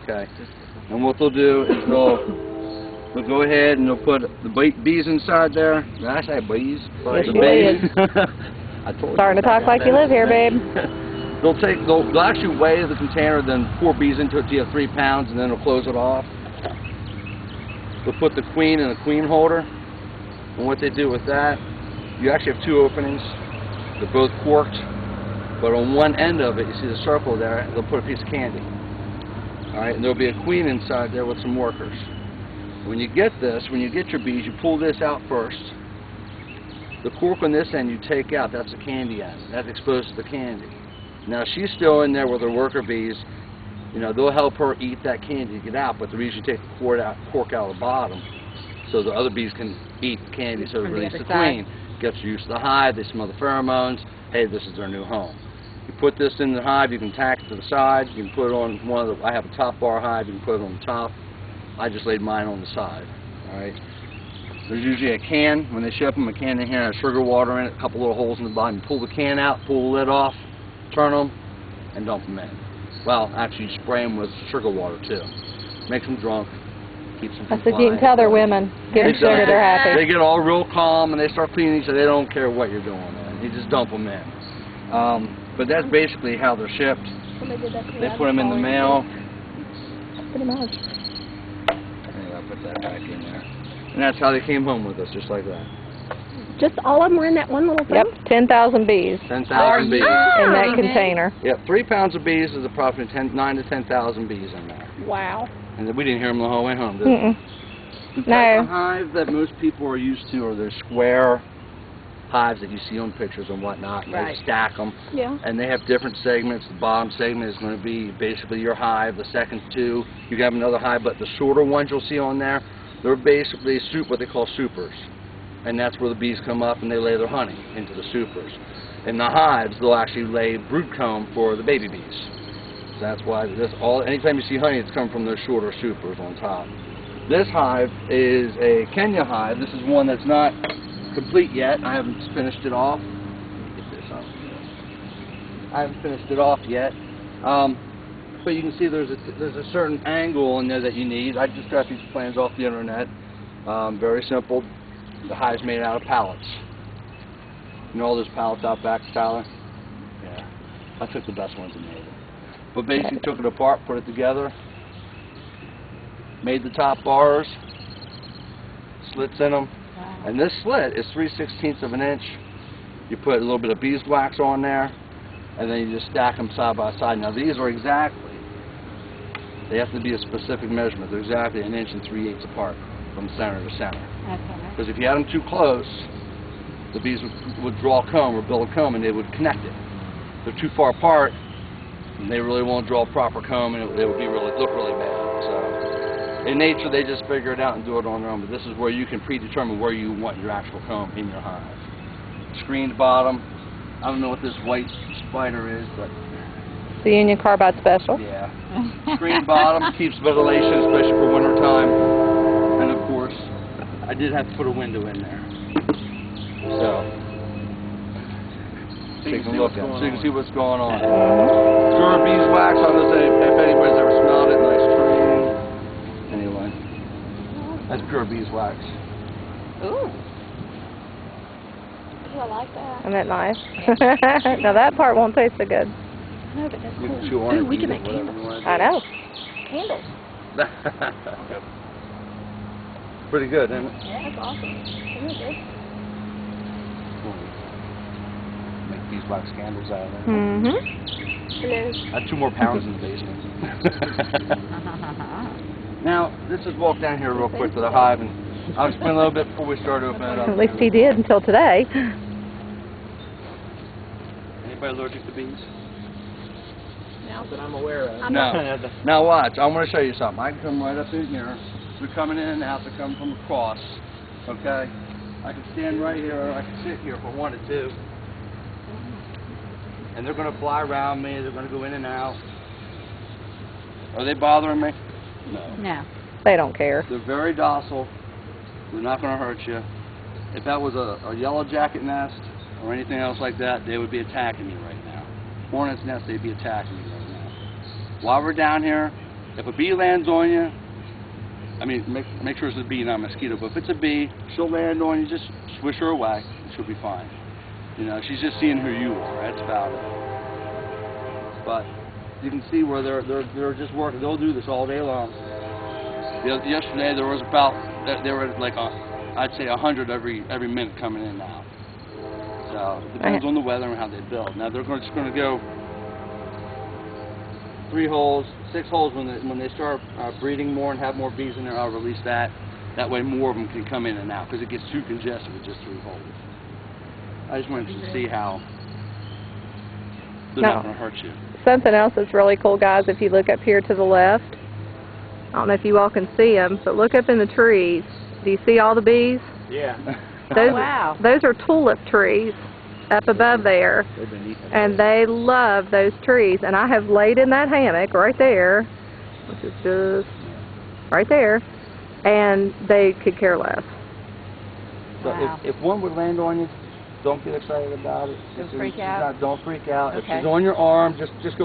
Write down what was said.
Okay. And what they'll do is they'll go ahead and they'll put the bees inside there. Did I say bees? Yes, The you bees. did. I told Starting to talk like you live here, babe. They'll actually weigh the container, then pour bees into it till you have 3 pounds, and then they'll close it off. They'll put the queen in a queen holder, and what they do with that, you actually have 2 openings. They're both corked, but on one end of it, you see the circle there, they'll put a piece of candy. Alright, and there'll be a queen inside there with some workers. When you get your bees, you pull this out first. The cork on this end you take out, that's the candy end. That's exposed to the candy. Now she's still in there with her worker bees. You know, they'll help her eat that candy to get out, but the reason you take the cork out of the bottom, so the other bees can eat the candy, so it releases the queen. Gets used to the hive, they smell the pheromones, hey, this is their new home. You put this in the hive, you can tack it to the side, you can put it on one of the, I have a top bar hive, you can put it on the top. I just laid mine on the side, alright. There's usually a can, when they ship them, a can in here has sugar water in it, a couple little holes in the bottom. You pull the can out, pull the lid off, turn them, and dump them in. Well, actually you spray them with sugar water too. Makes them drunk, keeps them from I said you can tell they're women. Get them sugar, they're happy. They get all real calm and they start cleaning, so they don't care what you're doing, man. You just dump them in. But that's basically how they're shipped. They put them in the mail. Pretty much. Anyway, I'll put that back in there. And that's how they came home with us, just like that. Just all of them were in that one little thing? Yep, 10,000 bees. 10,000 bees. In that container. Yep, 3 pounds of bees is approximately 9 to 10,000 bees in there. Wow. And we didn't hear them the whole way home, did we? The type of hive that most people are used to are the square hives that you see on pictures and whatnot. And they stack them. Yeah. And they have different segments. The bottom segment is going to be basically your hive. The second 2, you have another hive, but the shorter ones you'll see on there, they're basically what they call supers. And that's where the bees come up and they lay their honey into the supers. In the hives, they'll actually lay brood comb for the baby bees. So that's why anytime you see honey, it's coming from those shorter supers on top. This hive is a Kenya hive. This is one that's not complete yet. I haven't finished it off. Let me get this up. I haven't finished it off yet. But you can see there's a certain angle in there that you need. I just got these plans off the internet. Very simple. The hive's made out of pallets. You know all those pallets out back, Tyler? Yeah. I took the best ones and made them. But basically took it apart, put it together, made the top bars, slits in them. Wow. And this slit is 3/16 of an inch. You put a little bit of beeswax on there, and then you just stack them side by side. Now these are they have to be a specific measurement. They're exactly 1 3/8 apart from center to center. Because if you had them too close, the bees would draw comb or build a comb and they would connect it. If they're too far apart, and they really won't draw proper comb and it would look really bad. So in nature they just figure it out and do it on their own, but this is where you can predetermine where you want your actual comb in your hive. Screened bottom. I don't know what this white spider is, but the Union Carbide Special. Yeah. Screened bottom keeps ventilation, especially for winter time. And of course, I did have to put a window in there. So you can look at it, so you can see what's going on. Pure beeswax, I don't know if anybody's ever smelled it, nice tree. Anyway, that's pure beeswax. Ooh. I like that. Isn't that nice? Now that part won't taste so good. No, but that's You cool. can chew on it, Ooh, we eat can it, make whatever candles. you want to do. I know. Candles. Pretty good, isn't it? Yeah, that's awesome. Isn't it good? Make beeswax candles out of it. Mm-hmm. I have 2 more pounds in the basement. Now, let's just walk down here real quick to the hive, and I'll explain a little bit before we start opening it up. At least he did until today. Anybody allergic to bees? Now that I'm aware of. No. Now watch, I want to show you something. I can come right up in here. They're coming in and out. They're coming from across. Okay? I can stand right here, or I can sit here if I wanted to. And they're going to fly around me. They're going to go in and out. Are they bothering me? No. No. They don't care. They're very docile. They're not going to hurt you. If that was a yellow jacket nest or anything else like that, they would be attacking me right now. Hornet's nest, they'd be attacking me right now. While we're down here, If a bee lands on you, I mean, make sure it's a bee, not a mosquito. But if it's a bee, she'll land on you. Just swish her away, and she'll be fine. You know, she's just seeing who you are. That's about it. But you can see where they're just working. They'll do this all day long. Yesterday there was about there were like I'd say 100 every minute coming in and out. So it depends on the weather and how they build. Now they're just going to go 3 holes, 6 holes when they start breeding more and have more bees in there. I'll release that. That way more of them can come in and out because it gets too congested with just 3 holes. I just wanted to see how they're not going to hurt you. Something else that's really cool, guys, if you look up here to the left, I don't know if you all can see them, but look up in the trees. Do you see all the bees? Yeah. Those, wow. Those are tulip trees up above there, and they love those trees. And I have laid in that hammock right there, which is just right there, and they could care less. So Wow. if one would land on you, don't get excited about it. Don't freak out? Don't freak out. Okay. If she's on your arm, just go